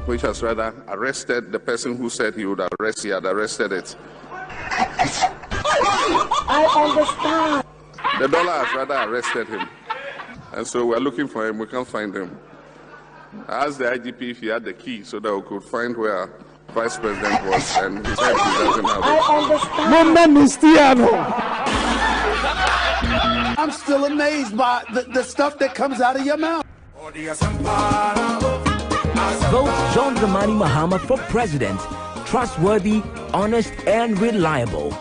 which has rather arrested the person who said he would arrest. He had arrested it. I understand. The dollar has rather arrested him. And so we're looking for him. We can't find him. I asked the IGP if he had the key so that we could find where Vice President was, and he said he doesn't have it. I understand. I'm still amazed by the stuff that comes out of your mouth. Vote John Dramani Mahama for president. Trustworthy, honest, and reliable.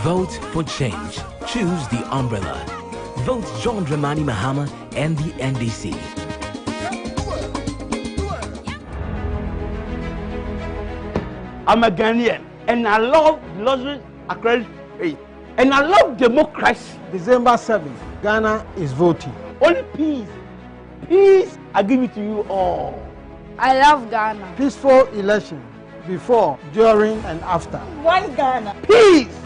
Vote for change. Choose the umbrella. Vote John Dramani Mahama and the NDC. I'm a Ghanaian, and I love luxury, accredited faith, and I love democracy. December 7th, Ghana is voting. Only peace. Peace, I give it to you all. I love Ghana. Peaceful election before, during, and after. One Ghana. Peace.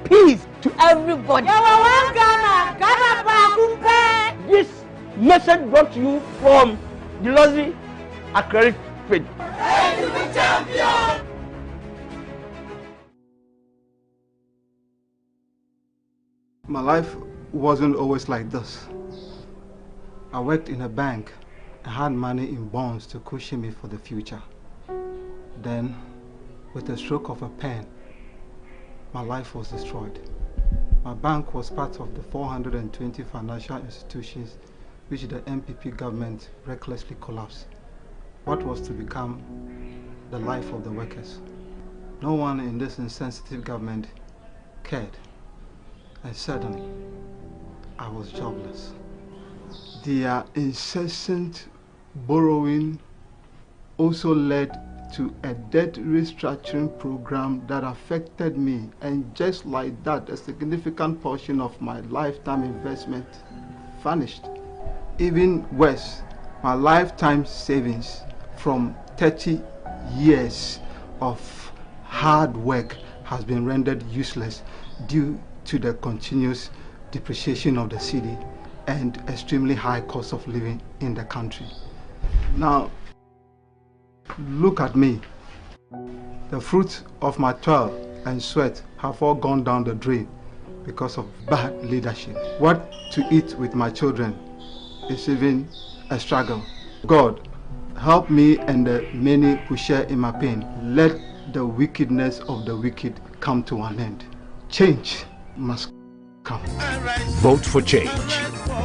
Peace to everybody. One Ghana. Ghana Bakumpe. This message brought to you from the luxury, accredited faith. Hey, to the champion! My life wasn't always like this. I worked in a bank and had money in bonds to cushion me for the future. Then, with a stroke of a pen, my life was destroyed. My bank was part of the 420 financial institutions which the MPP government recklessly collapsed. What was to become the life of the workers? No one in this insensitive government cared. And suddenly, I was jobless. Their incessant borrowing also led to a debt restructuring program that affected me, and just like that, a significant portion of my lifetime investment vanished. Even worse, my lifetime savings from 30 years of hard work has been rendered useless due to the continuous depreciation of the cedi and extremely high cost of living in the country. Now, look at me. The fruits of my toil and sweat have all gone down the drain because of bad leadership. What to eat with my children is even a struggle. God, help me and the many who share in my pain. Let the wickedness of the wicked come to an end. Change must come. Vote for change.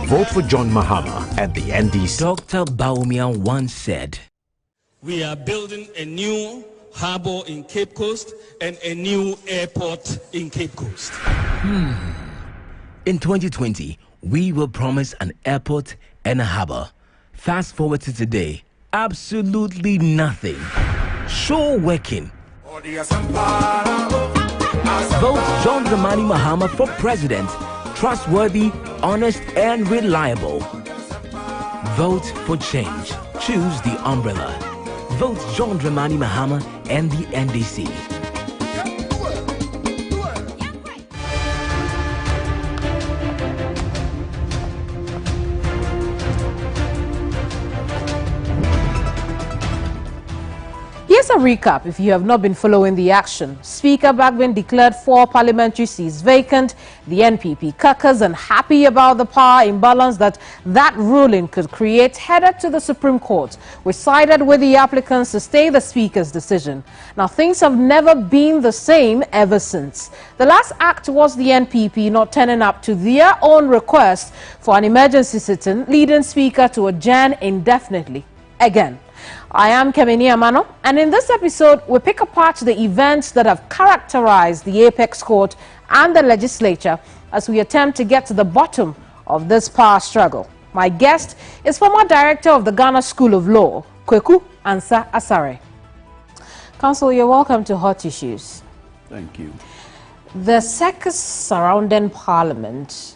Vote for John Mahama and the NDC. Dr. Bawumia once said, "We are building a new harbor in Cape Coast and a new airport in Cape Coast." In 2020, we will promise an airport and a harbor. Fast forward to today, absolutely nothing. Show working. Vote John Dramani Mahama for president. Trustworthy, honest, and reliable. Vote for change. Choose the umbrella. Vote John Dramani Mahama and the NDC. Here's a recap if you have not been following the action. Speaker Bagbin declared 4 parliamentary seats vacant. The NPP caucus, unhappy about the power imbalance that ruling could create, headed to the Supreme Court, which sided with the applicants to stay the Speaker's decision. Now, things have never been the same ever since. The last act was the NPP not turning up to their own request for an emergency sitting, leading Speaker to adjourn indefinitely again. I am Kemini Amano, and in this episode, we pick apart the events that have characterized the Apex Court and the legislature as we attempt to get to the bottom of this power struggle. My guest is former director of the Ghana School of Law, Kweku Ansa Asare. Counsel, you're welcome to Hot Issues. Thank you. The circus surrounding Parliament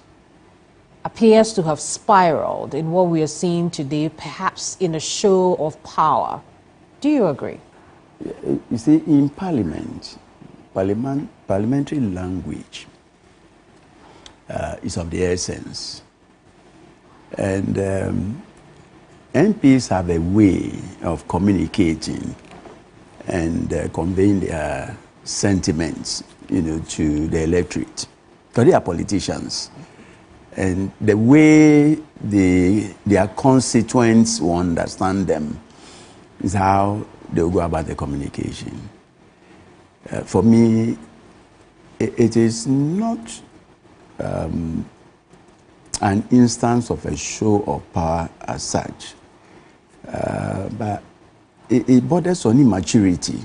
appears to have spiraled in what we are seeing today, perhaps in a show of power. Do you agree? You see, in parliamentary language is of the essence. And MPs have a way of communicating and conveying their sentiments, to the electorate. Because they are politicians. And the way their constituents will understand them is how they will go about the communication. For me, it is not an instance of a show of power as such, but it borders on immaturity,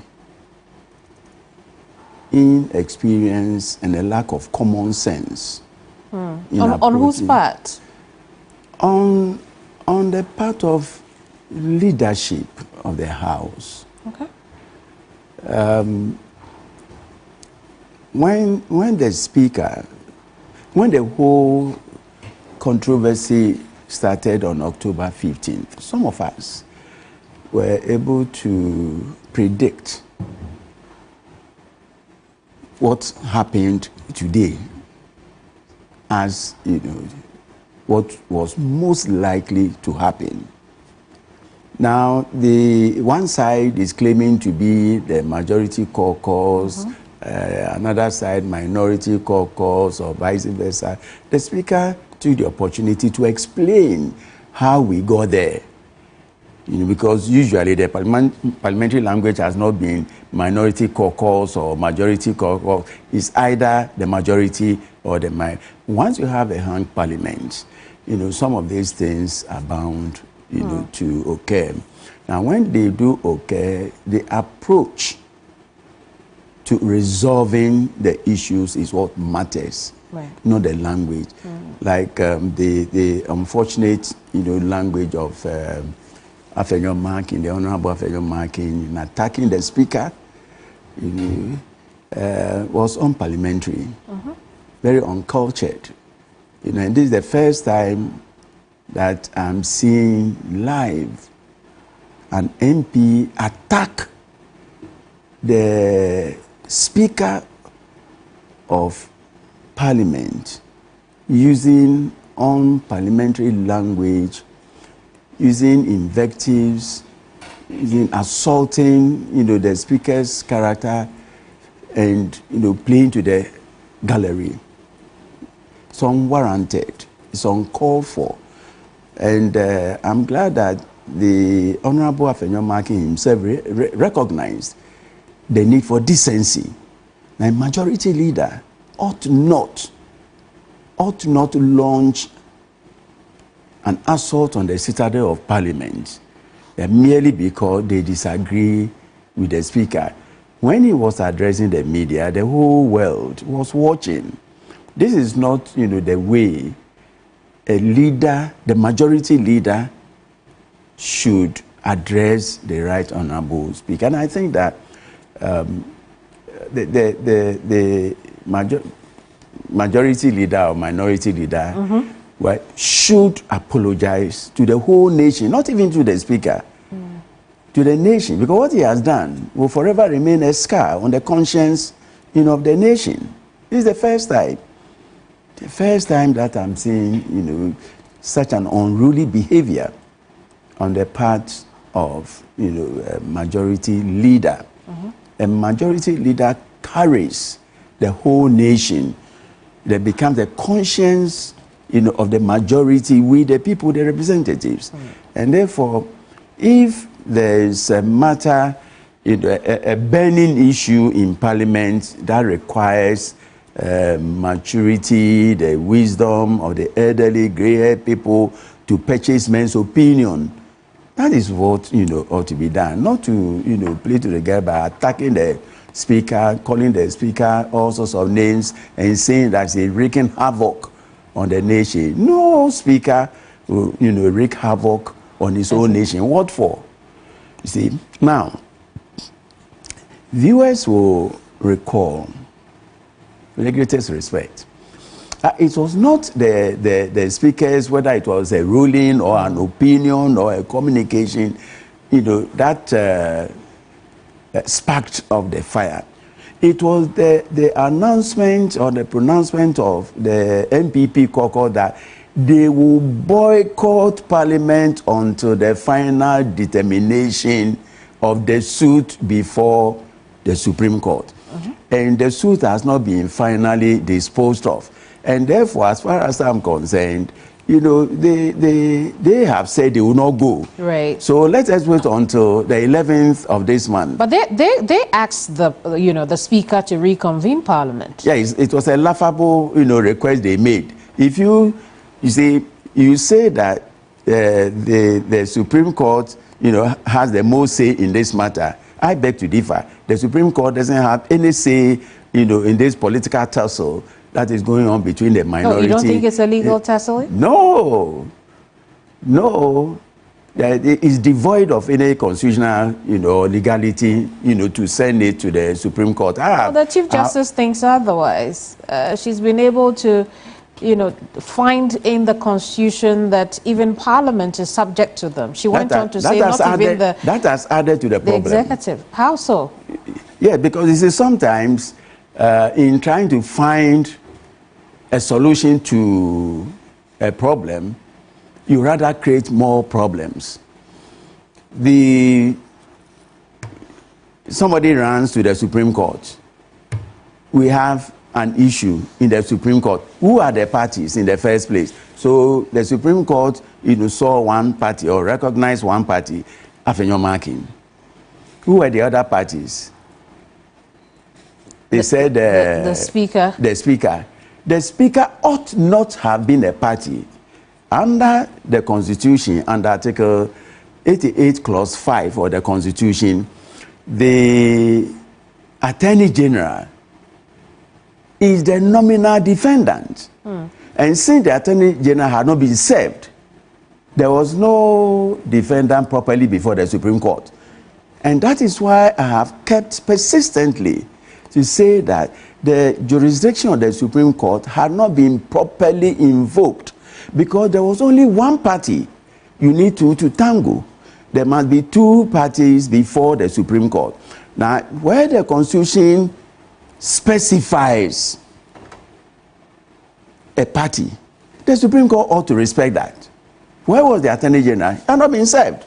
inexperience, and a lack of common sense. On whose part? On the part of leadership of the House. Okay. When the Speaker, when the whole controversy started on October 15th, some of us were able to predict what happened today as, what was most likely to happen. Now, the one side is claiming to be the majority caucus, another side minority caucus, or vice versa. The Speaker took the opportunity to explain how we got there. Because usually the parliamentary language has not been minority caucus or majority caucus. It's either the majority or the minority. Once you have a hung parliament, some of these things are bound, to occur. Now, when they do occur, the approach to resolving the issues is what matters, right, not the language. Like the unfortunate, language of Afenyo Markin, the Honorable Afenyo Markin, in attacking the Speaker, was unparliamentary, very uncultured. And this is the first time that I'm seeing live an MP attack the Speaker of Parliament using unparliamentary language, using invectives, using assaulting, the Speaker's character, and playing to the gallery. It's unwarranted. It's uncalled for, and I'm glad that the Honorable Afenyo Markin himself recognized the need for decency. Now, a majority leader ought not launch an assault on the citadel of Parliament merely because they disagree with the Speaker. When he was addressing the media, the whole world was watching. This is not, the way a leader, the majority leader, should address the Right Honorable Speaker. And I think that the majority leader or minority leader should apologize to the whole nation, not even to the Speaker, to the nation, because what he has done will forever remain a scar on the conscience, of the nation. This is the first time that I'm seeing, such an unruly behavior on the part of, a majority leader. A majority leader carries the whole nation. They become the conscience, of the majority, we the people, the representatives. And therefore, if there is a matter, a burning issue in Parliament that requires maturity, the wisdom of the elderly, grey-haired people to purchase men's opinion, that is what, ought to be done. Not to, play to the guy by attacking the Speaker, calling the Speaker all sorts of names and saying that he's wreaking havoc on the nation. No Speaker will, wreak havoc on his own nation. What for? You see, now, viewers will recall, with the greatest respect, it was not the speakers, whether it was a ruling or an opinion or a communication, that sparked of the fire. It was the announcement or the pronouncement of the MPP caucus that they will boycott Parliament until the final determination of the suit before the Supreme Court. And the suit has not been finally disposed of. And therefore, as far as I'm concerned, you know, they have said they will not go. Right. So let us wait until the 11th of this month. But they asked the Speaker to reconvene Parliament. Yes, it was a laughable, request they made. If you say that the Supreme Court, has the most say in this matter, I beg to differ. The Supreme Court doesn't have any say, in this political tussle that is going on between the minority. No, you don't think it's a legal tussle? No. It is devoid of any constitutional, legality, to send it to the Supreme Court. Well, the Chief Justice thinks otherwise. She's been able to, find in the Constitution that even Parliament is subject to them. She went on to say not even the... That has added to the problem. The executive. How so? Yeah, because you see, sometimes in trying to find a solution to a problem, you rather create more problems. Somebody runs to the Supreme Court. We have an issue in the Supreme Court. Who are the parties in the first place? So the Supreme Court, saw one party or recognized one party, Afenyomakin. Who were the other parties? They said the Speaker. The Speaker. The Speaker ought not have been a party. Under the Constitution, under Article 88, Clause 5 of the Constitution, the Attorney General is the nominal defendant. And since the Attorney General had not been served, there was no defendant properly before the Supreme Court. And that is why I have kept persistently to say that the jurisdiction of the Supreme Court had not been properly invoked, because there was only one party. You need to tango. There must be two parties before the Supreme Court. Now, where the Constitution specifies a party, the Supreme Court ought to respect that. Where was the Attorney General? He had not been served.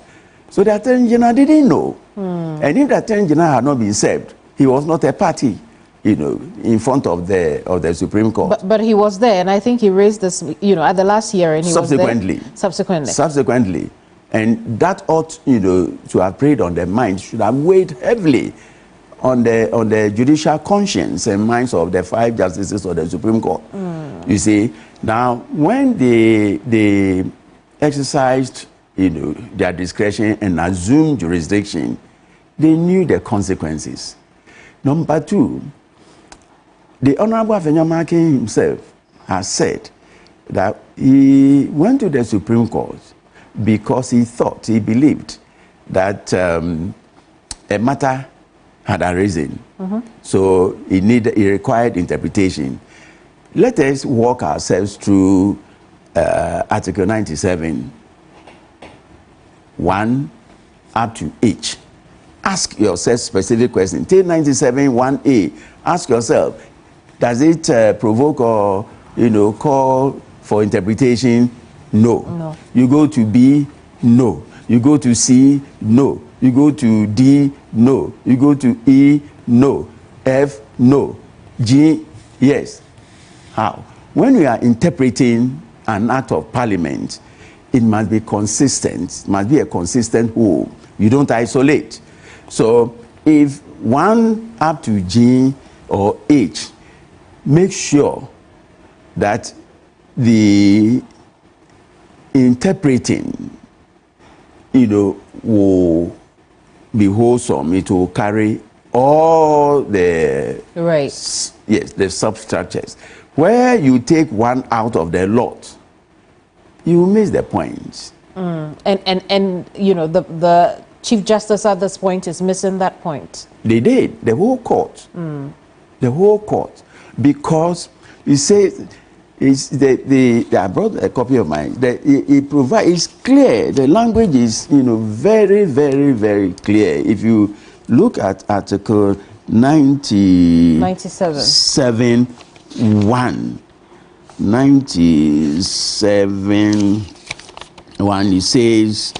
So the Attorney General didn't know. And if the Attorney General had not been served, he was not a party, in front of the Supreme Court. But he was there, and I think he raised this, at the last hearing. He Subsequently. was there. Subsequently. And that ought, to have preyed on their minds, should have weighed heavily on the judicial conscience and minds of the 5 justices of the Supreme Court. You see, now when they exercised, their discretion and assumed jurisdiction, they knew the consequences. Number 2, the Honorable Afenyomakin himself has said that he went to the Supreme Court because he believed that a matter had arisen. So he required interpretation. Let us walk ourselves through Article 97, 1 up to H. Ask yourself specific questions. Take 97, 1A. Ask yourself, does it provoke or, call for interpretation? No. You go to B, no. You go to C, no. You go to D, no. You go to E, no. F, no. G, yes. How? When we are interpreting an act of Parliament, it must be consistent. It must be a consistent whole. You don't isolate. So if 1 up to G or H, make sure that the interpreting, will be wholesome. It will carry all the the substructures. Where you take one out of the lot, you miss the point. And the Chief Justice at this point is missing that point. They did, the whole court. The whole court. Because you say, I brought a copy of mine. It provides, it's clear. The language is, very, very, very clear. If you look at Article 97, 1, 97 one, it says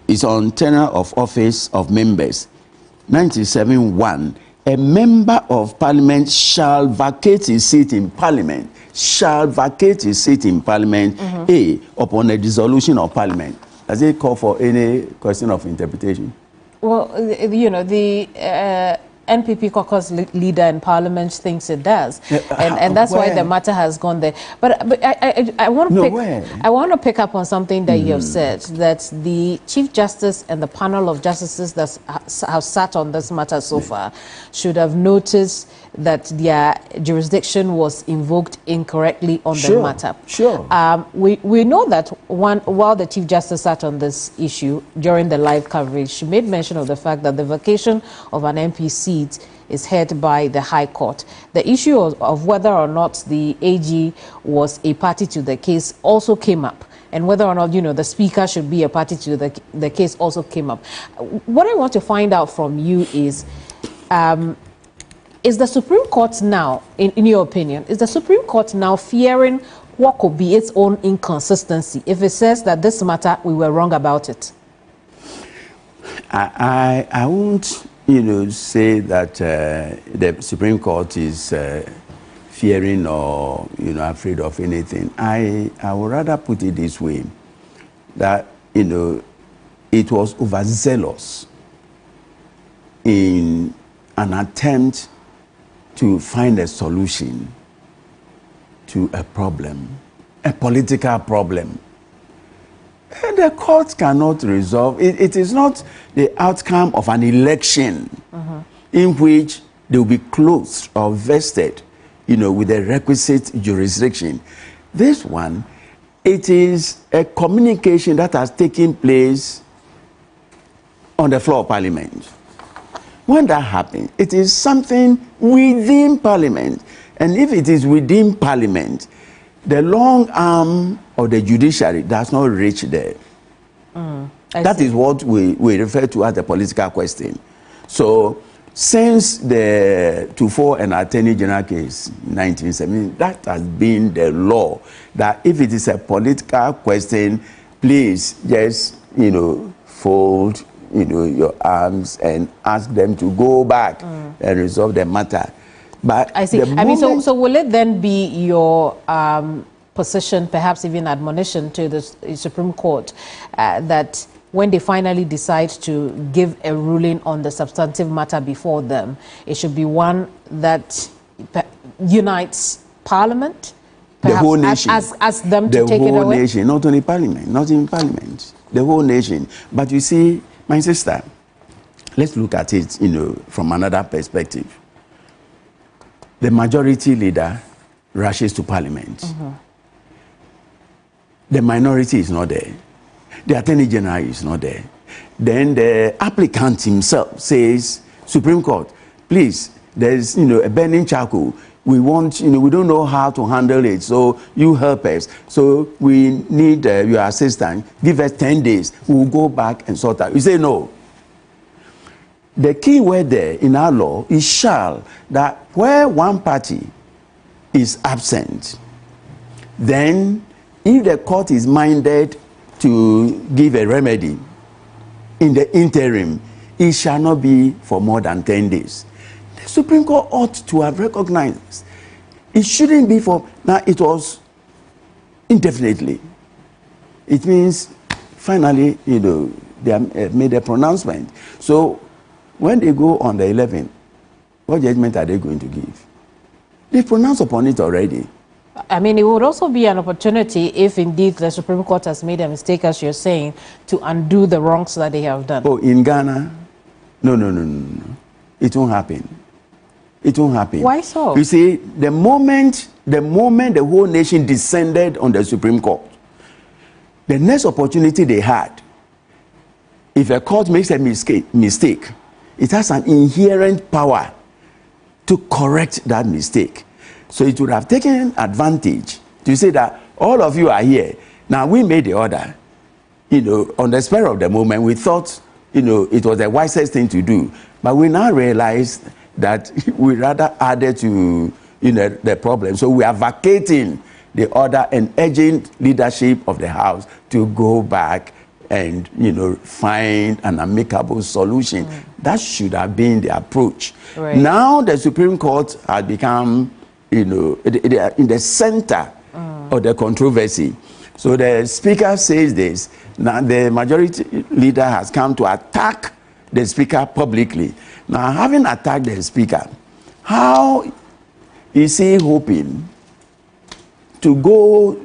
it's on tenure of office of members. 97.1, a member of parliament shall vacate his seat in parliament. Shall vacate his seat in parliament. A, upon a dissolution of parliament. Does it call for any question of interpretation? Well, you know, the NPP caucus leader in parliament thinks it does, and that's why the matter has gone there. But I want to pick up on something that you have said, that the Chief Justice and the panel of justices that have sat on this matter so far should have noticed that their jurisdiction was invoked incorrectly on the matter. We know that while the Chief Justice sat on this issue during the live coverage, she made mention of the fact that the vacation of an MP seat is heard by the High Court. The issue of whether or not the AG was a party to the case also came up, and whether or not, you know, the Speaker should be a party to the case also came up. What I want to find out from you is the Supreme Court now, in your opinion, is the Supreme Court now fearing what could be its own inconsistency if it says that this matter, we were wrong about it? I won't, you know, say that the Supreme Court is fearing or, you know, afraid of anything. I would rather put it this way, that, you know, it was overzealous in an attempt to find a solution to a problem, a political problem. And the courts cannot resolve. It is not the outcome of an election in which they will be closed or vested, you know, with the requisite jurisdiction. This one, it is a communication that has taken place on the floor of Parliament. When that happens, it is something within Parliament. And if it is within Parliament, the long arm of the judiciary does not reach there. That is what we refer to as a political question. So, since the Tufo and Attorney General case in 1970, that has been the law, that if it is a political question, please just, you know, fold, you know, your arms and ask them to go back and resolve the matter. But I see. I mean, so will it then be your position, perhaps even admonition to the Supreme Court, that when they finally decide to give a ruling on the substantive matter before them, it should be one that unites Parliament, the whole nation, ask them to take it away? The whole nation, not only Parliament, not in Parliament, the whole nation. But you see, my sister, let's look at it, you know, from another perspective. The majority leader rushes to Parliament. The minority is not there. The Attorney General is not there. Then the applicant himself says, Supreme Court, please, there's, you know, a burning charcoal. We want, you know, we don't know how to handle it, so you help us. So we need your assistance. Give us 10 days. We'll go back and sort out. You say no. The key word there in our law is shall, that where one party is absent, then if the court is minded to give a remedy in the interim, it shall not be for more than 10 days. The Supreme Court ought to have recognized it shouldn't be for, now it was indefinitely. It means finally, you know, they have made a pronouncement. So when they go on the 11th, what judgment are they going to give? They pronounced upon it already. I mean, it would also be an opportunity, if indeed the Supreme Court has made a mistake, as you're saying, to undo the wrongs that they have done. Oh, in Ghana? No. It won't happen. It won't happen. Why so? You see, the moment the whole nation descended on the Supreme Court, the next opportunity they had, if a court makes a mistake, it has an inherent power to correct that mistake. So it would have taken advantage to say that all of you are here. Now we made the order. You know, on the spur of the moment, we thought, you know, it was the wisest thing to do. But we now realize that we rather added to the problem. So we are vacating the order and urging leadership of the House to go back and find an amicable solution. That should have been the approach. Right. Now the Supreme Court has become in the center of the controversy. So the Speaker says this. Now the majority leader has come to attack the Speaker publicly. Now, having attacked the Speaker, how is he hoping to go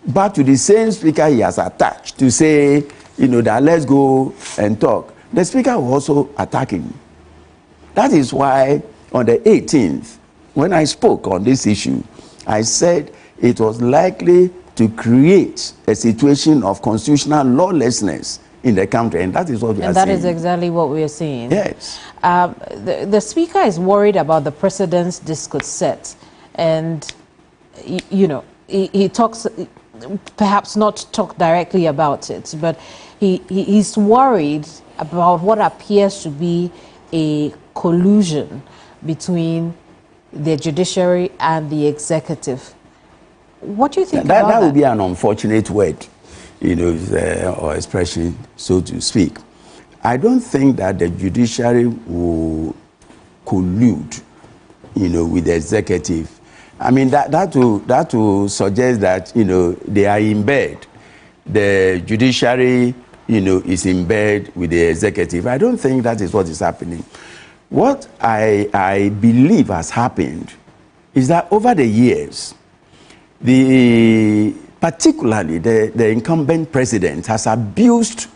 back to the same Speaker he has attacked to say, that let's go and talk? The Speaker will also attack him. That is why on the 18th, when I spoke on this issue, I said it was likely to create a situation of constitutional lawlessness in the country, and that is what we are seeing. And that is exactly what we are seeing. Yes. The Speaker is worried about the precedents this could set, and he talks, perhaps not talk directly about it, but he's worried about what appears to be a collusion between the judiciary and the executive. What do you think about that? That would be an unfortunate word, or expression, so to speak. I don't think that the judiciary will collude, with the executive. I mean, that will suggest that, they are in bed. The judiciary, is in bed with the executive. I don't think that is what is happening. What I believe has happened is that over the years, particularly the incumbent president has abused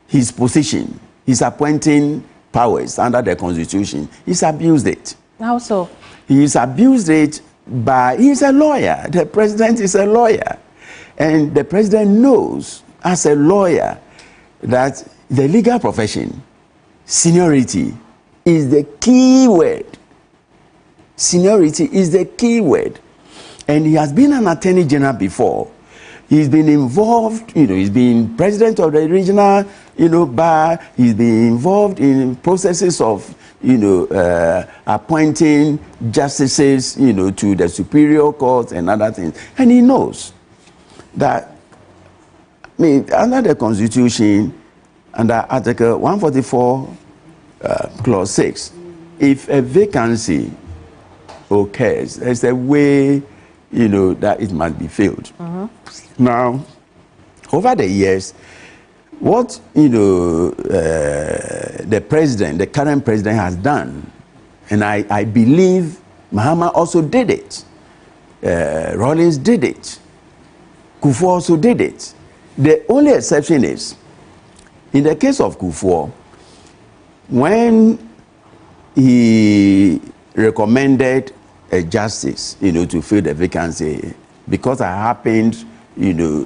his position, his appointing powers under the Constitution. He's abused it. How so? He's abused it he's a lawyer. The president is a lawyer. And the president knows, as a lawyer, that the legal profession, seniority, is the key word. Seniority is the key word. And he has been an attorney general before. He's been involved, he's been president of the regional, bar. He's been involved in processes of, appointing justices, to the superior courts and other things. And he knows that, under the Constitution, under Article 144, Clause 6, if a vacancy occurs, there's a way, that it must be filled. Now, over the years, what the current president has done, and I believe Mahama also did it. Rawlings did it. Kufuor also did it. The only exception is, in the case of Kufuor, when he recommended a justice, to fill the vacancy, because I happened, to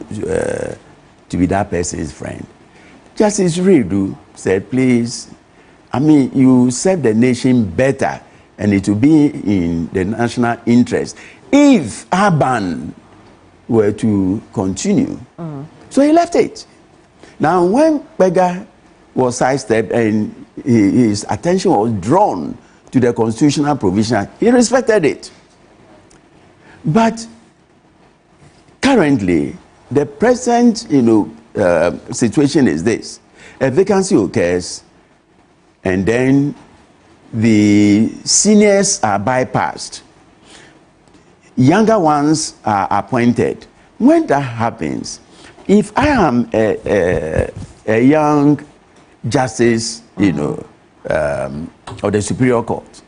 be that person's friend. Justice Redu said, please, you serve the nation better, and it will be in the national interest if Urban were to continue. So he left it. Now, when Pega was sidestepped and his attention was drawn to the constitutional provision, he respected it. But currently, the present, situation is this: a vacancy occurs, and then the seniors are bypassed. Younger ones are appointed. When that happens, if I am a young justice, of the Superior Court,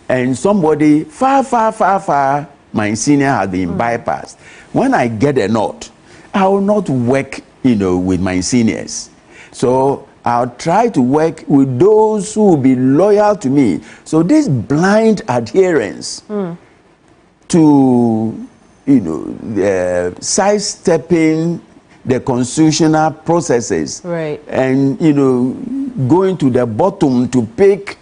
and somebody far, my senior has been bypassed, when I get a nod, I will not work, with my seniors. So I'll try to work with those who will be loyal to me. So this blind adherence to, sidestepping the constitutional processes, right, and going to the bottom to pick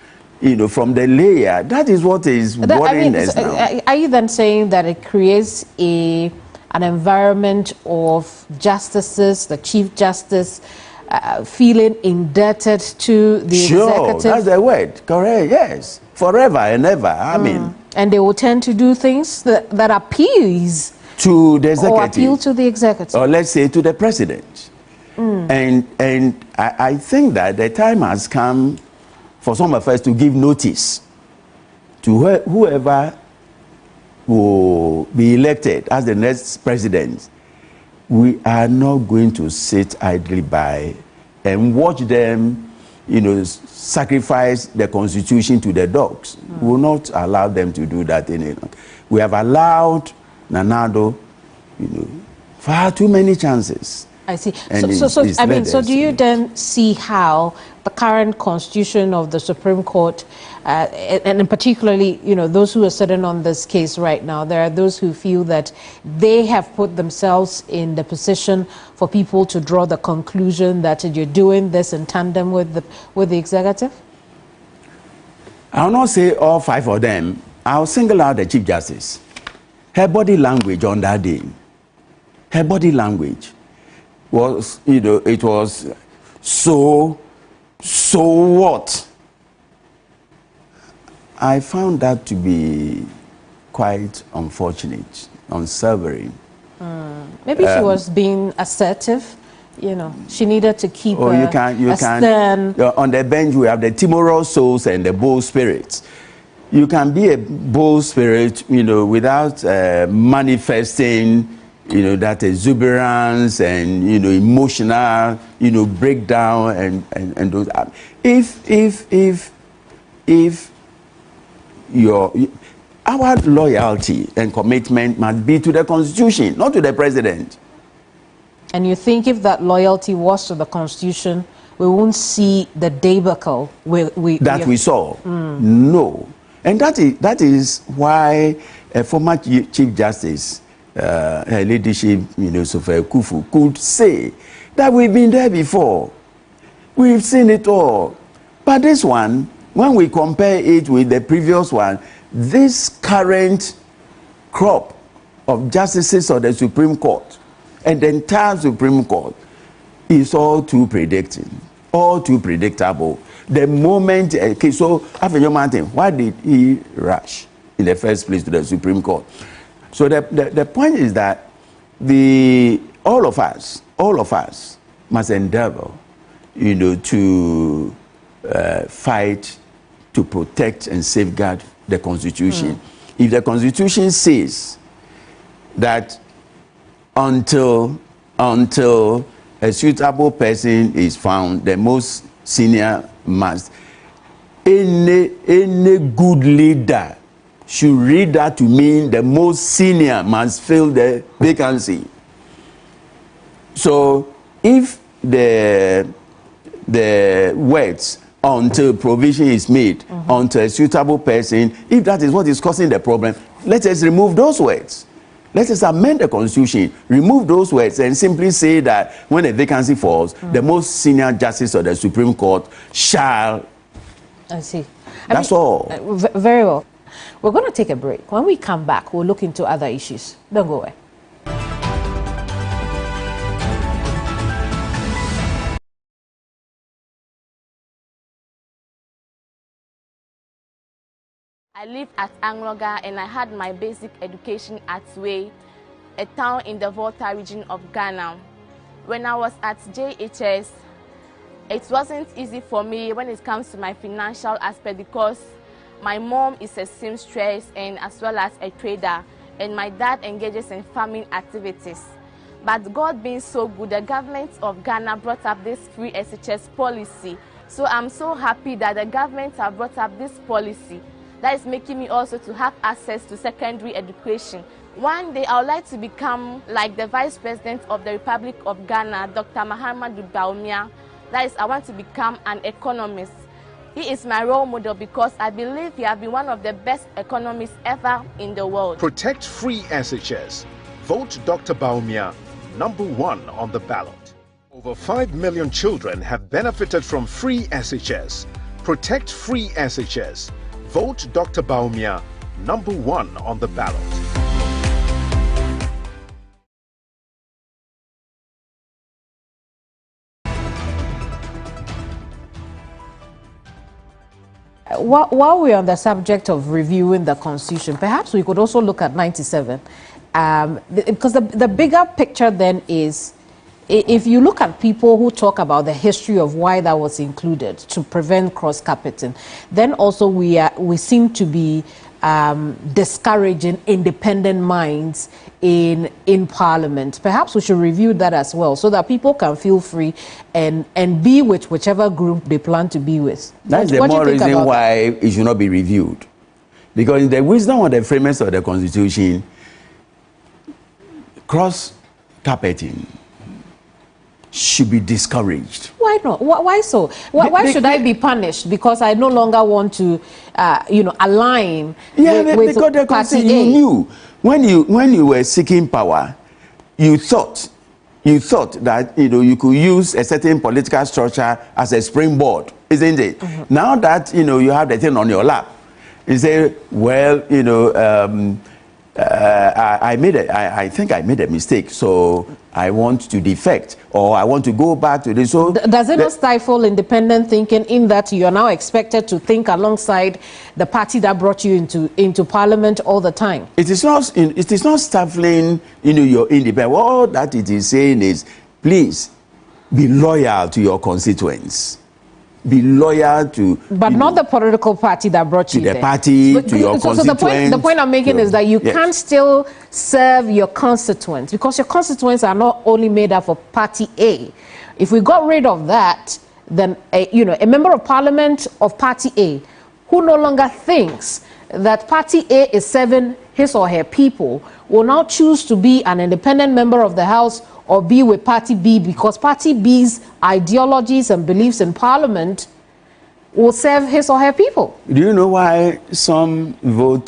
from the layer, that is what is worrying us now. Are you then saying that it creates an environment of justices, the Chief Justice, feeling indebted to the executive. Sure, that's the word. Correct, yes. Forever and ever, I mean. And they will tend to do things that appease to the executive. Or appeal to the executive. Or let's say to the president. And I think that the time has come for some of us to give notice to whoever will be elected as the next president. We are not going to sit idly by and watch them, you know, sacrifice the constitution to the dogs. We will not allow them to do that any longer. We have allowed Nanado, you know, far too many chances. I see. So do you then see how the current constitution of the Supreme Court, and particularly, you know, those who are sitting on this case right now, there are those who feel that they have put themselves in the position for people to draw the conclusion that you're doing this in tandem with the executive? I'll not say all 5 of them. I'll single out the Chief Justice. Her body language on that day, her body language was, you know, it was so what? I found that to be quite unfortunate, unsavory. Maybe she was being assertive. You know, she needed to keep you can stern. On the bench we have the timorous souls and the bold spirits. You can be a bold spirit, you know, without manifesting, you know, that exuberance and, you know, emotional, you know, breakdown and those. If our loyalty and commitment must be to the Constitution, not to the president. And you think if that loyalty was to the Constitution, we won't see the debacle we saw? No. And that is why a former Chief Justice, her leadership, you know, Sophia Kufu, could say that we've been there before. We've seen it all. But this one, when we compare it with the previous one, this current crop of justices of the Supreme Court and the entire Supreme Court is all too predicting, all too predictable. The moment, okay, so after your mountain, why did he rush in the first place to the Supreme Court? So the point is that all of us must endeavor, you know, to fight to protect and safeguard the Constitution. If the Constitution says that until a suitable person is found, the most senior must, any good leader should read that to mean the most senior must fill the vacancy. So if the words until provision is made, until a suitable person, if that is what is causing the problem, let us remove those words. Let us amend the Constitution, remove those words, and simply say that when a vacancy falls, the most senior justice of the Supreme Court shall. I see. That's all. Very well. We're going to take a break. When we come back, we'll look into other issues. Don't go away. I lived at Angloga and I had my basic education at Way, a town in the Volta region of Ghana. When I was at JHS, it wasn't easy for me when it comes to my financial aspect because my mom is a seamstress and as well as a trader, and my dad engages in farming activities. But God being so good, the government of Ghana brought up this free SHS policy. So I'm so happy that the government have brought up this policy. That is making me also to have access to secondary education. One day I would like to become like the Vice President of the Republic of Ghana, Dr. Mahamudu Bawumia. That is, I want to become an economist. He is my role model because I believe he has been one of the best economists ever in the world. Protect free SHS. Vote Dr. Bawumia, #1 on the ballot. Over 5 million children have benefited from free SHS. Protect free SHS. Vote Dr. Bawumia, #1 on the ballot. While we're on the subject of reviewing the Constitution, perhaps we could also look at 97. Because the bigger picture then is, if you look at people who talk about the history of why that was included to prevent cross-carpeting, then also we seem to be discouraging independent minds in Parliament. Perhaps we should review that as well, so that people can feel free and be with whichever group they plan to be with. That's the more reason why it should not be reviewed. Because in the wisdom of the framers of the Constitution, cross-carpeting should be discouraged. Why not? Why so? Why should I be punished because I no longer want to, align with because the Constitution, you knew when you were seeking power, you thought that you could use a certain political structure as a springboard, isn't it? Mm-hmm. Now that you have the thing on your lap, you say, well, I think I made a mistake, so I want to defect, or I want to go back to this. So does it not stifle independent thinking in that you are now expected to think alongside the party that brought you into Parliament all the time? It is not stifling your independence. All that it is saying is, please be loyal to your constituents. Be loyal to... But not the political party that brought you there. To the party, to your constituents. So the point I'm making is that you can't still serve your constituents, because your constituents are not only made up of Party A. If we got rid of that, then a member of Parliament of Party A who no longer thinks that Party A is serving his or her people will now choose to be an independent member of the House or be with Party B, because Party B's ideologies and beliefs in Parliament will serve his or her people. Do you know why some vote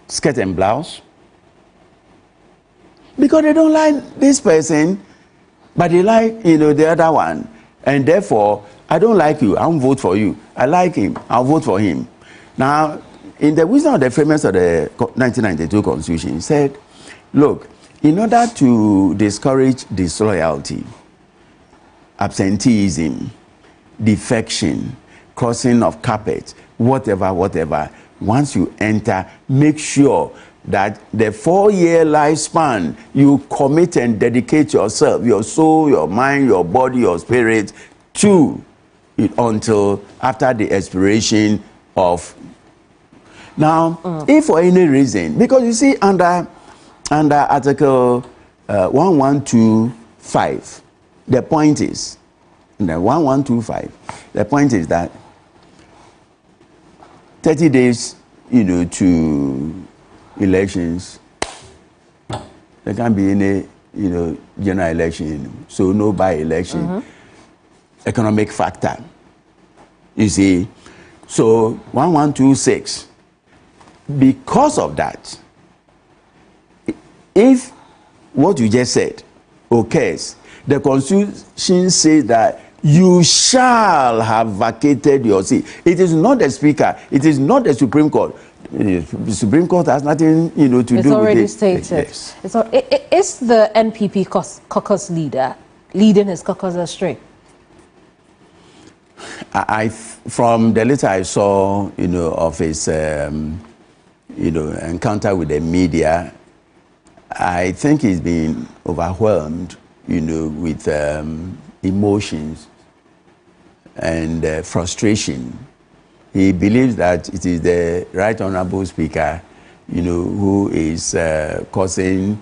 skirt and blouse? Because they don't like this person, but they like the other one, and therefore I don't like you, I won't vote for you. I like him, I'll vote for him. Now, in the wisdom of the framers of the 1992 Constitution, said, look, in order to discourage disloyalty, absenteeism, defection, crossing of carpet, whatever, once you enter, make sure that the 4-year lifespan, you commit and dedicate yourself, your soul, your mind, your body, your spirit, to it until after the expiration of... Now, if for any reason, because you see, under Article 1125, the point is, the 1125, the point is that 30 days, to elections, there can't be any, general election, so no by-election, economic factor, you see. So 1126, because of that, if what you just said occurs, the Constitution says that you shall have vacated your seat. It is not the Speaker. It is not the Supreme Court. The Supreme Court has nothing, to do with it. It's already stated. Yes. Is the NPP caucus leader leading his caucus astray? From the little I saw, of his, encounter with the media, I think he's been overwhelmed, with emotions and frustration. He believes that it is the Right Honorable Speaker, who is causing,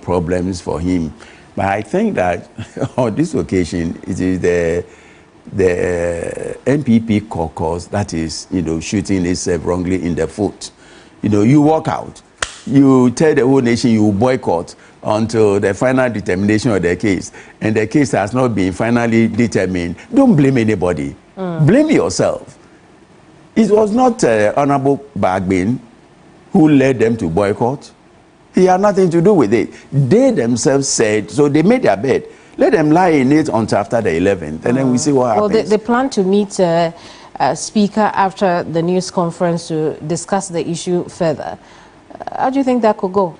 problems for him. But I think that on this occasion, it is the NPP caucus that is, shooting itself wrongly in the foot. You walk out, you tell the whole nation you boycott until the final determination of the case, and the case has not been finally determined. Don't blame anybody. Blame yourself. It was not Honorable Bagbin who led them to boycott. He had nothing to do with it. They themselves said, so they made their bed. Let them lie in it until after the 11th, and then we see what happens. Well, they plan to meet Speaker after the news conference to discuss the issue further. How do you think that could go?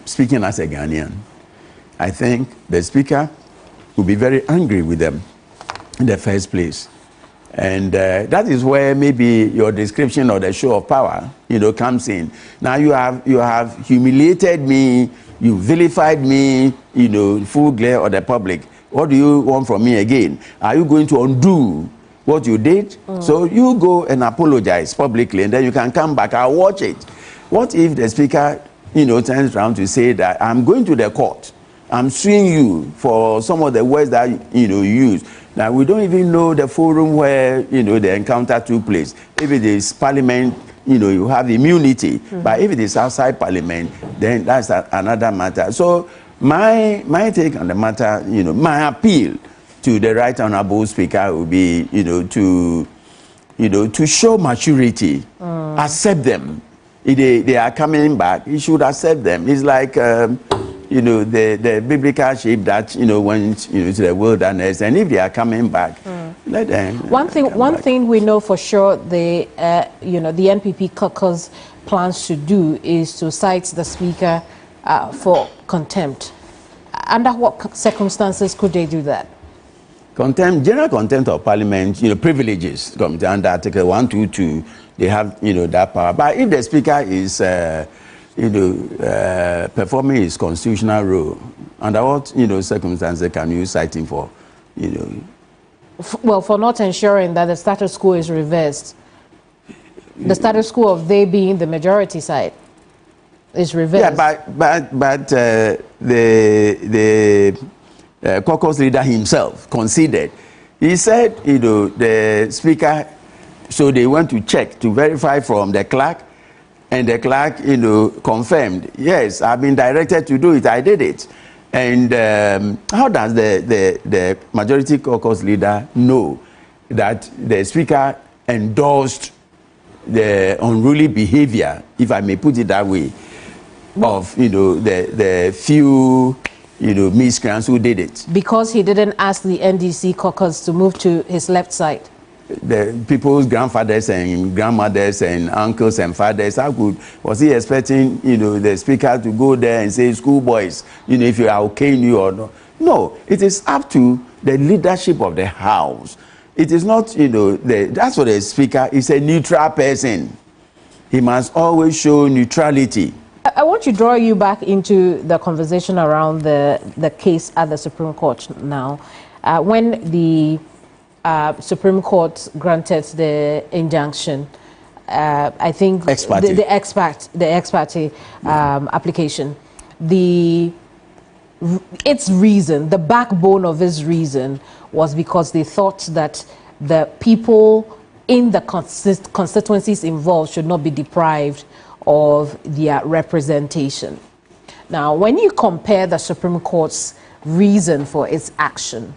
Speaking as a Ghanaian, I think the Speaker will be very angry with them. in the first place. And that is where maybe your description of the show of power, comes in. Now you have humiliated me, you vilified me, full glare of the public. What do you want from me again? Are you going to undo what you did? So you go and apologize publicly, and then you can come back. I'll watch it. What if the speaker, turns around to say that I'm going to the court, I'm suing you for some of the words that you use. Now we don't even know the forum where the encounter took place. If it is Parliament, you have immunity. But if it is outside Parliament, then that's another matter. So my take on the matter, my appeal to the Right Honourable Speaker would be, to show maturity, accept them. If they are coming back, he should accept them. It's like, the biblical sheep that, went, to the wilderness, and if they are coming back, let them. One thing we know for sure, the NPP caucus plans to do is to cite the Speaker for contempt. Under what circumstances could they do that? General contempt of Parliament, privileges, under Article 122, they have, that power. But if the Speaker is, performing his constitutional role, under what, circumstances can you cite him for, Well, for not ensuring that the status quo is reversed. The status quo of they being the majority side is reversed. Yeah, but the caucus leader himself conceded. He said, the Speaker, so they went to check to verify from the clerk, and the clerk, confirmed, yes, I've been directed to do it, I did it. And how does the majority caucus leader know that the Speaker endorsed the unruly behavior, if I may put it that way, of the few miscreants who did it? Because he didn't ask the NDC caucus to move to his left side. The people's grandfathers and grandmothers and uncles and fathers, how good was he expecting the Speaker to go there and say, schoolboys, if you are okay you or not? No, it is up to the leadership of the House. It is not, that's what the Speaker is, a neutral person. He must always show neutrality. I want to draw you back into the conversation around the case at the Supreme Court now. When the Supreme Court granted the injunction, I think the ex parte application, its reason, the backbone of its reason was because they thought that the people in the constituencies involved should not be deprived of their representation. Now, when you compare the Supreme Court's reason for its action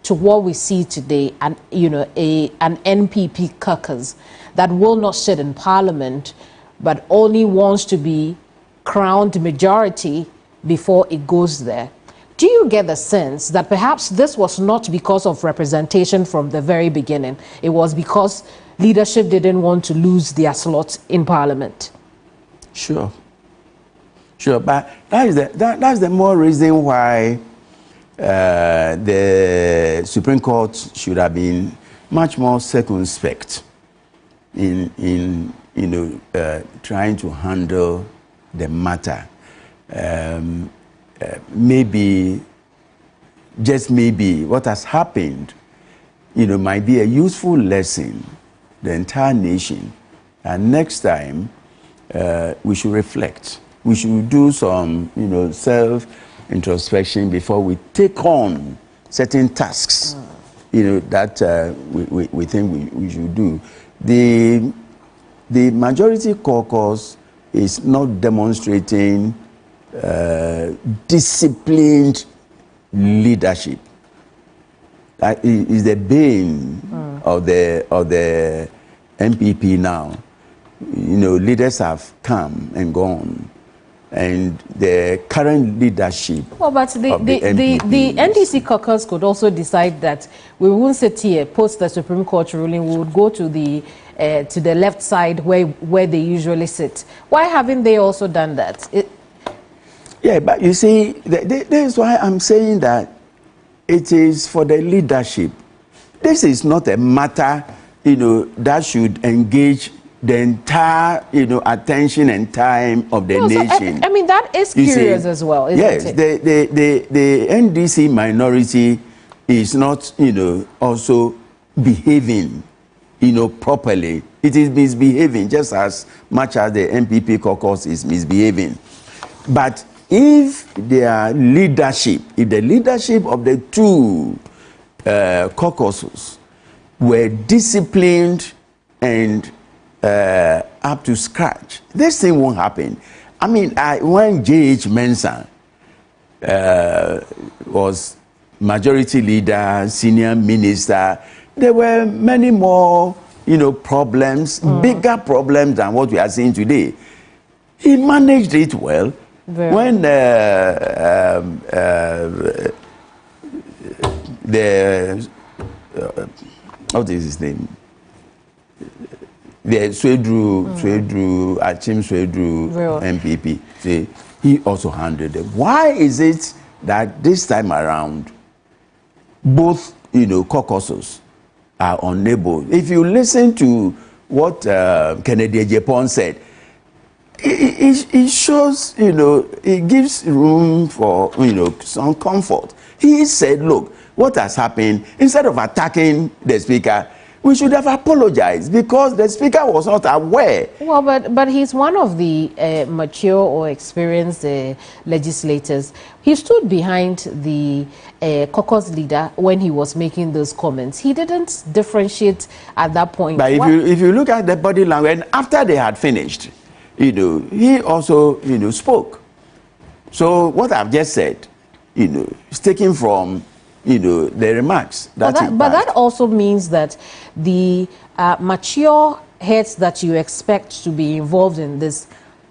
to what we see today, and an NPP caucus that will not sit in Parliament, but only wants to be crowned majority before it goes there, do you get the sense that perhaps this was not because of representation from the very beginning? It was because leadership didn't want to lose their slot in Parliament? Sure, but that's the more reason why the Supreme Court should have been much more circumspect in trying to handle the matter. Maybe, just maybe, what has happened, might be a useful lesson to the entire nation. And next time, we should reflect. We should do some, self-introspection before we take on certain tasks, that we think we should do. The majority caucus is not demonstrating disciplined leadership. That is the bane of the NPP now. Leaders have come and gone, and the current leadership. Well, but the NDC caucus could also decide that we won't sit here post the Supreme Court ruling. We would go to the left side where they usually sit. Why haven't they also done that? Yeah, but you see, that is why I'm saying that it is for the leadership this is not a matter, that should engage the entire, attention and time of the nation. So, I mean, that is curious as well, isn't it? Yes, the NDC minority is not, also behaving, properly. It is misbehaving just as much as the MPP caucus is misbehaving. But if their leadership, if the leadership of the two caucuses were disciplined and up to scratch, this thing won't happen. I mean, when J.H. Mensah was majority leader, senior minister, there were many more, problems, bigger problems than what we are seeing today. He managed it well. When what is his name? The Achim Swedru MPP. See, he also handled it. Why is it that this time around, both caucuses are unable? If you listen to what Kennedy Ejapon said, it shows, it gives room for, some comfort. He said, look, what has happened, instead of attacking the speaker, we should have apologized because the speaker was not aware. Well, but he's one of the mature or experienced legislators. He stood behind the caucus leader when he was making those comments. He didn't differentiate at that point. But if you look at the body language, and after they had finished, he also, spoke. So what I've just said, is taken from, the remarks. But that also means that the mature heads that you expect to be involved in this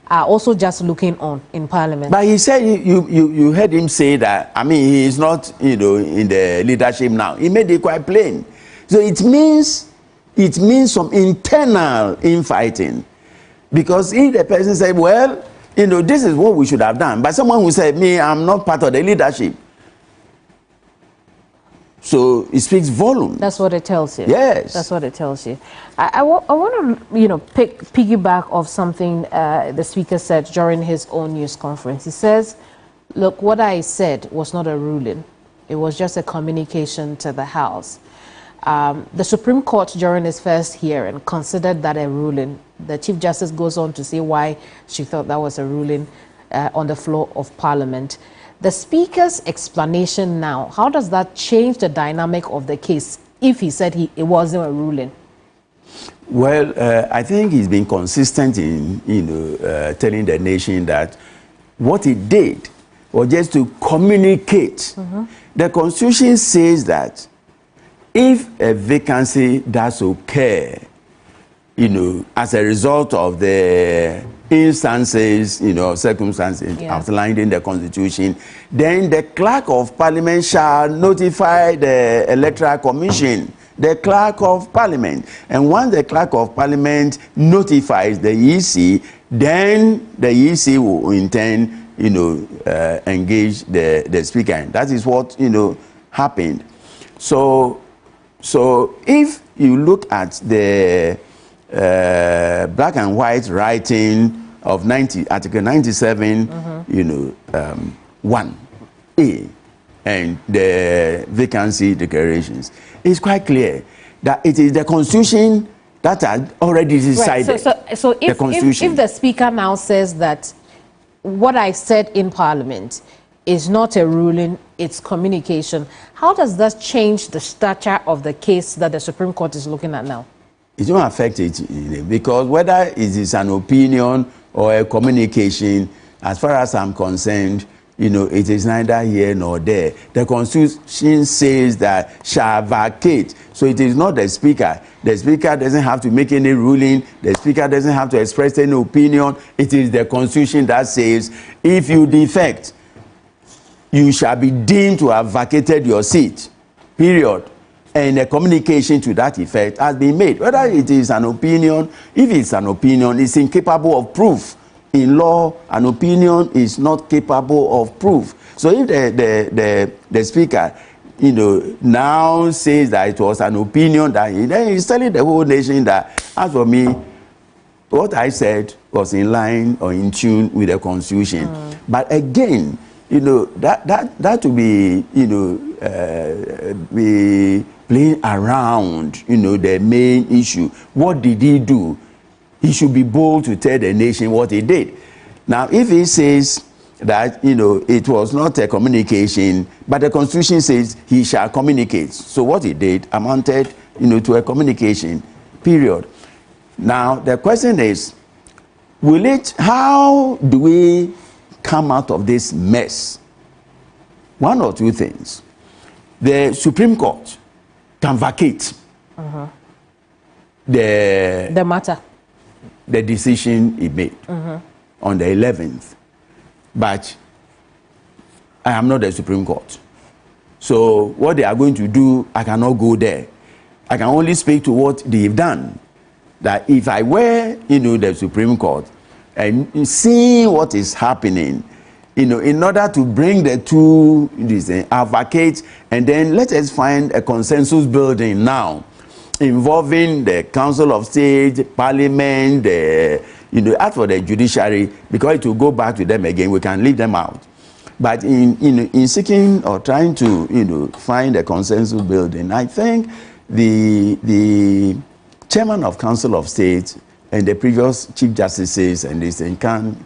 are also just looking on in Parliament. But he said, you heard him say that, I mean, he is not, in the leadership now. He made it quite plain. So it means some internal infighting. Because if the person said, well, this is what we should have done. But someone who said, me, I'm not part of the leadership. So it speaks volume. That's what it tells you. Yes. That's what it tells you. I want to, piggyback off something the speaker said during his own news conference. He says, look, what I said was not a ruling. It was just a communication to the House. The Supreme Court during its first hearing considered that a ruling. The Chief Justice goes on to say why she thought that was a ruling on the floor of Parliament. The Speaker's explanation now, how does that change the dynamic of the case if he said it wasn't a ruling? Well, I think he's been consistent in telling the nation that what he did was just to communicate. The Constitution says that if a vacancy does occur, as a result of the instances, circumstances outlined in the Constitution, then the Clerk of Parliament shall notify the Electoral Commission, the Clerk of Parliament. And once the Clerk of Parliament notifies the EC, then the EC will in turn, engage the Speaker. And that is what, happened. So if you look at the black and white writing of Article 97, 1A, and the vacancy declarations, it's quite clear that it is the Constitution that had already decided. Right. So if the Speaker now says that what I said in Parliament is not a ruling, it's communication, how does that change the stature of the case that the Supreme Court is looking at now? It won't affect it, because whether it is an opinion or a communication, as far as I'm concerned, it is neither here nor there. The Constitution says that shall vacate. So it is not the Speaker. The Speaker doesn't have to make any ruling. The Speaker doesn't have to express any opinion. It is the Constitution that says, if you defect, you shall be deemed to have vacated your seat, period. And a communication to that effect has been made. Whether it is an opinion, if it's an opinion, it's incapable of proof. In law, an opinion is not capable of proof. So if the Speaker now says that it was an opinion that then he's telling the whole nation that, as for me, what I said was in line or in tune with the Constitution. But again, that to be, be playing around, the main issue. What did he do? He should be bold to tell the nation what he did. Now, if he says that, it was not a communication, but the Constitution says he shall communicate. So what he did amounted, to a communication, period. Now, the question is, how do we come out of this mess? One or two things. The Supreme Court can vacate the matter, the decision it made on the 11th. But I am not the Supreme Court. So what they are going to do, I cannot go there. I can only speak to what they've done. That if I were, the Supreme Court, and see what is happening, in order to bring the two, advocate, and then let us find a consensus building now, involving the Council of State, Parliament, as for the Judiciary, because it will go back to them again, we can leave them out. But in seeking or trying to, find a consensus building, I think the Chairman of Council of State and the previous Chief Justices and this thing can,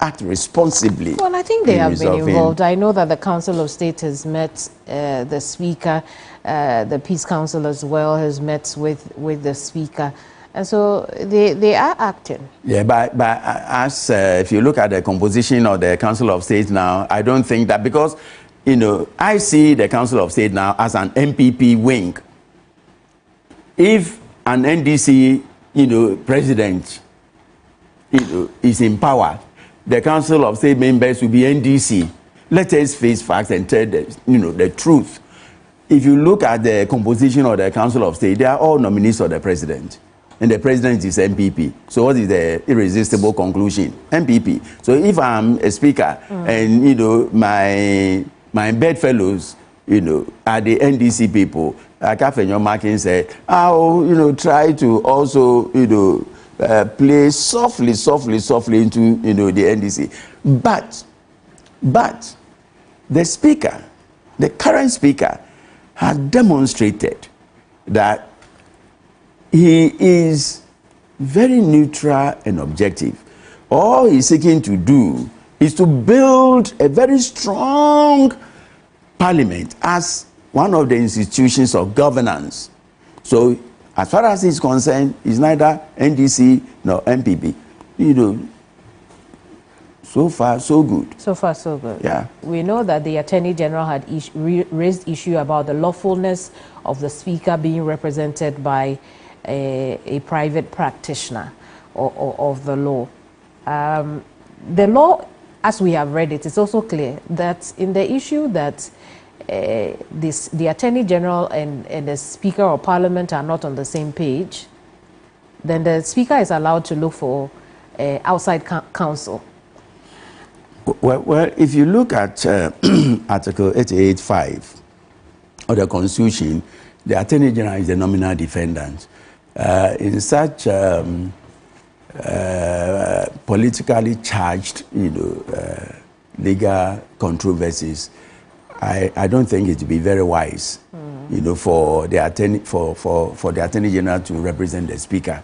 act responsibly. Well, I think they have been involved. I know that the Council of State has met the Speaker, the Peace Council as well has met with the Speaker. And so they are acting. Yeah, but as if you look at the composition of the Council of State now, I don't think that, because, I see the Council of State now as an MPP wing. If an NDC, president, is in power, the Council of State members will be NDC. Let us face facts and tell the truth. If you look at the composition of the Council of State, they are all nominees of the president. And the president is MPP. So what is the irresistible conclusion? MPP. So if I'm a speaker and, my bedfellows, are the NDC people, like Afenyo Markin said, I'll, try to also, play softly into, the NDC. But the speaker, the current speaker, has demonstrated that he is very neutral and objective. All he's seeking to do is to build a very strong parliament as one of the institutions of governance. So as far as he's concerned, he's neither NDC nor MPP. So far, so good. So far, so good. Yeah. We know that the Attorney General had raised issue about the lawfulness of the Speaker being represented by a private practitioner of the law. The law, as we have read it, is also clear that in the issue that the Attorney General and the Speaker of Parliament are not on the same page, then the Speaker is allowed to look for outside counsel. Well, if you look at Article 88(5) of the Constitution, the Attorney General is the nominal defendant. In such politically charged, legal controversies, I don't think it would be very wise, for the Attorney General to represent the Speaker.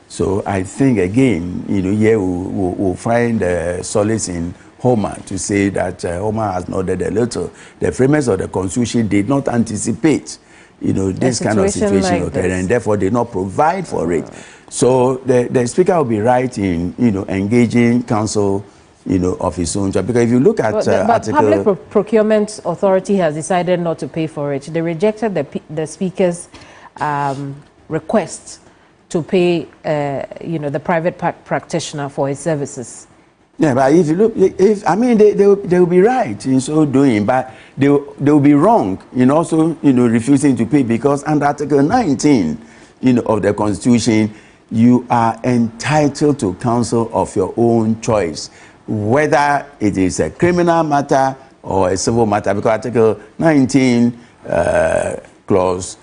So I think again, here we'll find solace in Homer to say that Homer has nodded a little. The framers of the Constitution did not anticipate, this kind of situation occurring, and therefore did not provide for it. So the Speaker will be right in, engaging counsel, of his own job. Because if you look at but Public Procurement Authority has decided not to pay for it. They rejected the Speaker's request to pay, the private practitioner for his services. Yeah, but if you look, they will be right in so doing, but they will be wrong in also, refusing to pay, because under Article 19, of the Constitution, you are entitled to counsel of your own choice, whether it is a criminal matter or a civil matter, because Article 19, clause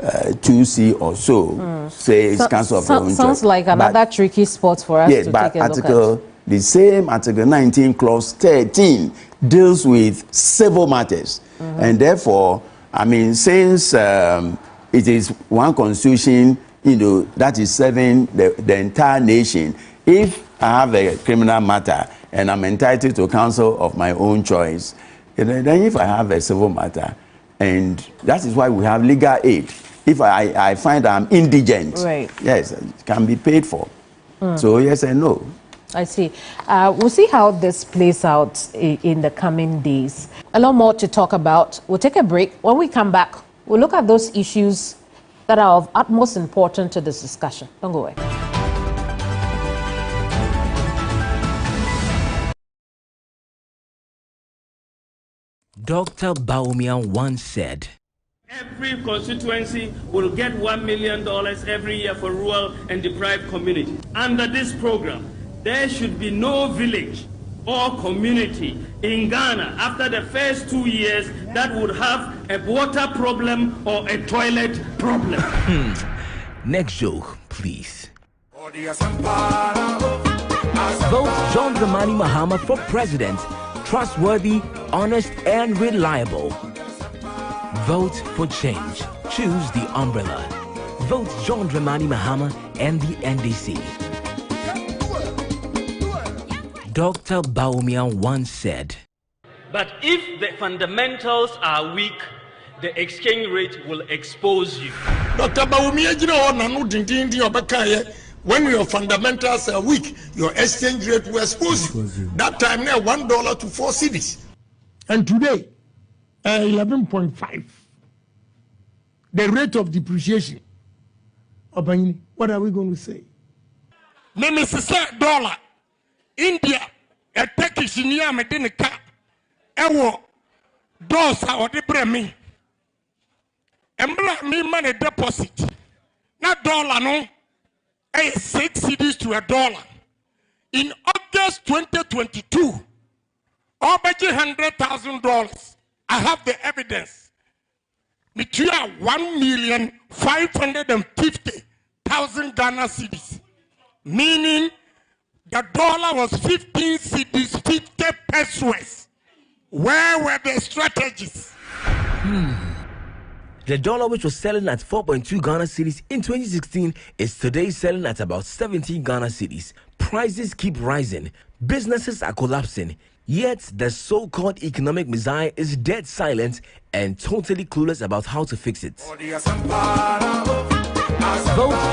2C or so says counsel of your own choice. Sounds like another tricky spot for us to take a look at. The same Article 19, clause 13 deals with civil matters. And therefore, I mean, since it is one constitution, that is serving the entire nation, if I have a criminal matter and I'm entitled to counsel of my own choice, then if I have a civil matter, and that is why we have legal aid. If I find I'm indigent, yes, it can be paid for. So yes and no. I see. We'll see how this plays out in the coming days. A lot more to talk about. We'll take a break. When we come back, we'll look at those issues that are of utmost importance to this discussion. Don't go away. Dr. Baumia once said, every constituency will get $1 million every year for rural and deprived communities. Under this program, there should be no village or community in Ghana after the first 2 years that would have a water problem or a toilet problem. Next joke, please. Vote John Dramani Mahama for president. Trustworthy, honest, and reliable. Vote for change. Choose the umbrella. Vote John Dramani Mahama and the NDC. Dr. Baumia once said, but if the fundamentals are weak, the exchange rate will expose you. Dr. Baumia, when your fundamentals are weak, your exchange rate will expose you. That time now, $1 to 4 cedis. And today, 11.5. The rate of depreciation. What are we going to say? $1. India, a Turkish near Medinica, Ewo, Dosa or the Bremi. And me money deposit. Not dollar, no. 6 cedis to $1. In August 2022, over $100,000. I have the evidence. Between 1,550,000 Ghana cedis, meaning the dollar was 15 cedis, 50 pesos. Where were the strategies? The dollar, which was selling at 4.2 Ghana cedis in 2016, is today selling at about 17 Ghana cedis. Prices keep rising. Businesses are collapsing. Yet the so-called economic messiah is dead silent and totally clueless about how to fix it. Vote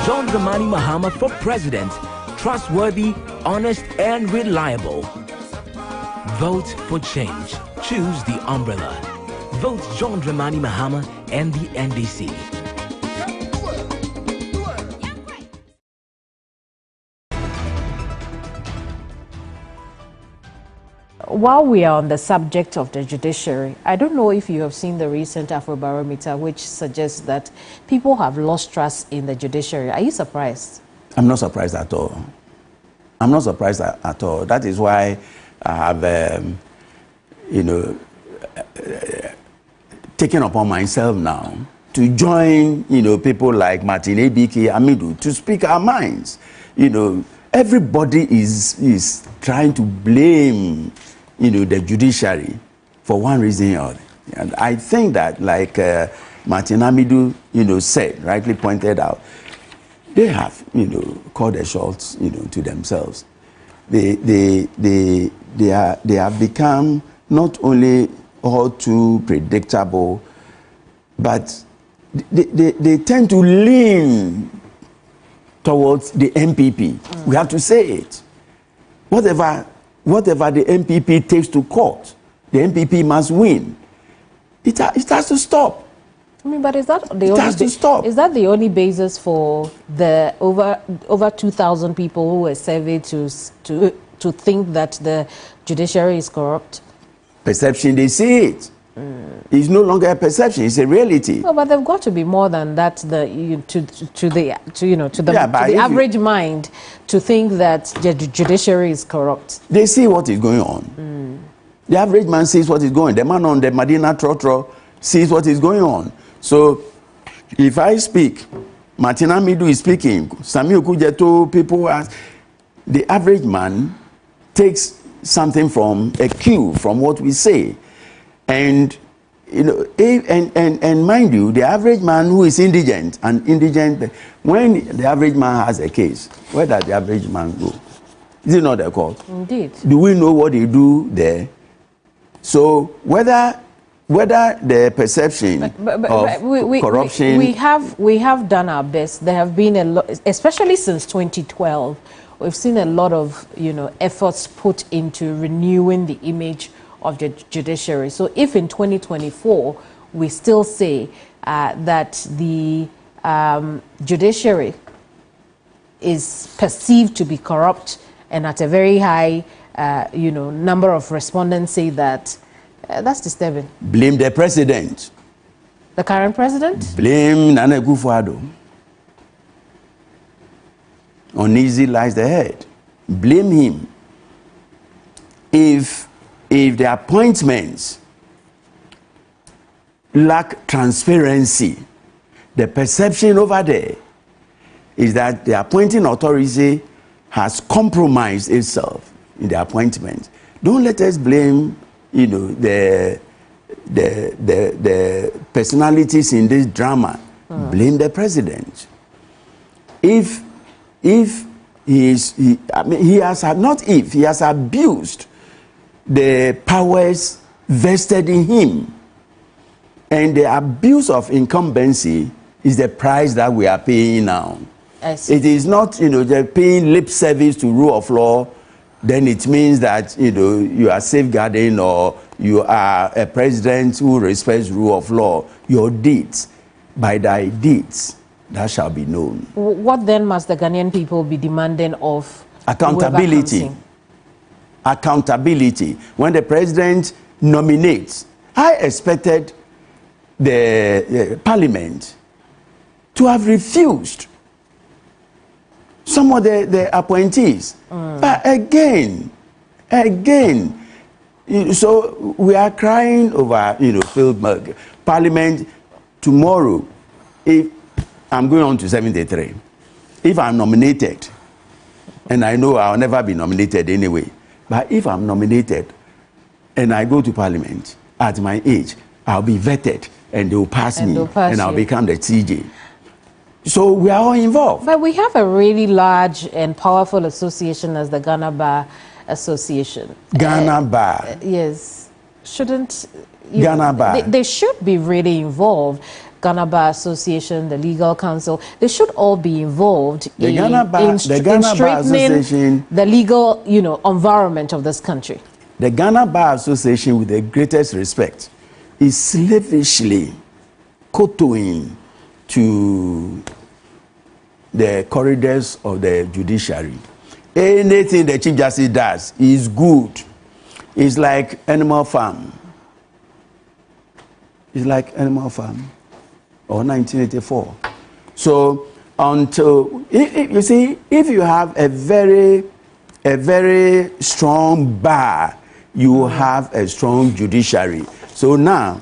John Dramani Mahama for president. Trustworthy, honest, and reliable. Vote for change. Choose the umbrella. Vote John Dramani Mahama and the NDC. While we are on the subject of the judiciary, I don't know if you have seen the recent Afrobarometer, which suggests that people have lost trust in the judiciary. Are you surprised? I'm not surprised at all. I'm not surprised at all. That is why I have, taken upon myself now to join, people like Martin Ebiki Amidu to speak our minds. Everybody is trying to blame, the judiciary for one reason or other. And I think that, like Martin Amidu, said, rightly pointed out, they have, called the shots, to themselves. They have become not only all too predictable, but they tend to lean towards the MPP. We have to say it. Whatever the MPP takes to court, the MPP must win. It has to stop. I mean, but is that the Is that the only basis for the over 2,000 people who were surveyed to think that the judiciary is corrupt? Perception, they see it. It's no longer a perception; it's a reality. No, but they've got to be more than that. To the average mind to think that the judiciary is corrupt. They see what is going on. The average man sees what is going on. The man on the Medina Trotro sees what is going on. So if I speak, Martina Midu is speaking, Samuel Kujeto, people ask, the average man takes something from a cue from what we say. And you know, and mind you, the average man who is indigent, when the average man has a case, where does the average man go? Is it not the court? Indeed. Do we know what they do there? So whether the perception of corruption, we have done our best. There have been a lot, especially since 2012. We've seen a lot of efforts put into renewing the image of the judiciary. So if in 2024 we still say that the judiciary is perceived to be corrupt, and at a very high number of respondents say that, that's disturbing. Blame the president. The current president? Blame Nana Akufo-Addo. Uneasy lies the head. Blame him. If the appointments lack transparency, the perception over there is that the appointing authority has compromised itself in the appointment. Don't let us blame, the personalities in this drama. Blame the president. If he has abused the powers vested in him, and the abuse of incumbency is the price that we are paying now. It is not, they're paying lip service to rule of law, then it means that, you are safeguarding or you are a president who respects rule of law. Your deeds, by thy deeds, that shall be known. What then must the Ghanaian people be demanding of accountability? Accountability. When the president nominates, I expected the parliament to have refused some of the appointees. But again, so we are crying over, Philberg. Parliament tomorrow, if I'm going on to 73, if I'm nominated, and I know I'll never be nominated anyway, but if I'm nominated and I go to Parliament at my age, I'll be vetted and they'll pass me and I'll become the TJ. So we are all involved. But we have a really large and powerful association as the Ghana Bar Association. Ghana Bar. Yes. Shouldn't... Ghana Bar. They should be really involved. Ghana Bar Association, the Legal Council, they should all be involved in strengthening the legal, environment of this country. The Ghana Bar Association, with the greatest respect, is slavishly kowtowing to the corridors of the judiciary. Anything the Chief Justice does is good. It's like Animal Farm. It's like Animal Farm. Or 1984. So until you see, if you have a very strong bar, you have a strong judiciary. So now,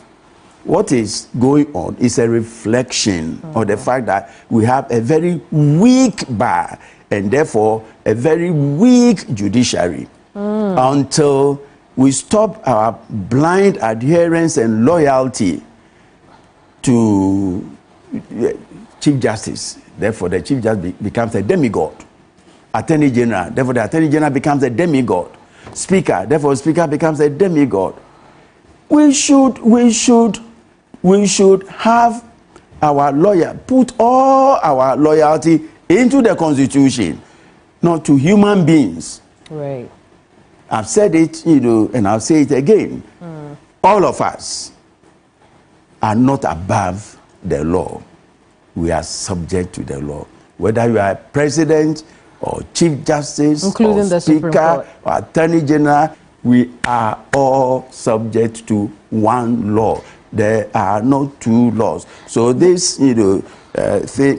what is going on is a reflection of the fact that we have a very weak bar and therefore a very weak judiciary. Until we stop our blind adherence and loyalty to Chief Justice, therefore the Chief Justice becomes a demigod. Attorney General, therefore the Attorney General becomes a demigod. Speaker, therefore Speaker becomes a demigod. We should have our lawyer put all our loyalty into the Constitution, not to human beings. Right. I've said it, and I'll say it again. All of us are not above the law. We are subject to the law. Whether you are president or Chief Justice, including or the Supreme Speaker, Court, or Attorney General, we are all subject to one law. There are not two laws. So this,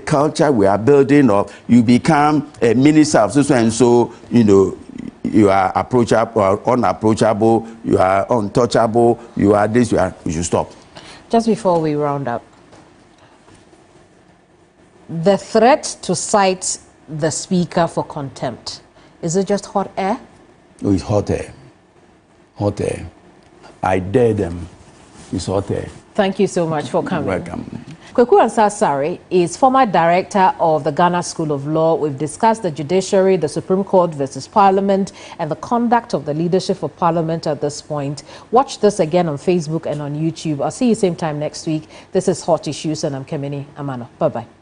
culture we are building of, you become a minister of so and so, you are approachable or unapproachable, you are untouchable, you are this, you should stop. Just before we round up, the threat to cite the speaker for contempt, is it just hot air? No, it's hot air. Hot air. I dare them. It's hot air. Thank you so much for coming. Welcome. Kweku Ansah-Sare is former director of the Ghana School of Law. We've discussed the Judiciary, the Supreme Court versus Parliament, and the conduct of the leadership of Parliament at this point. Watch this again on Facebook and on YouTube. I'll see you same time next week. This is Hot Issues, and I'm Kemini Amano. Bye-bye.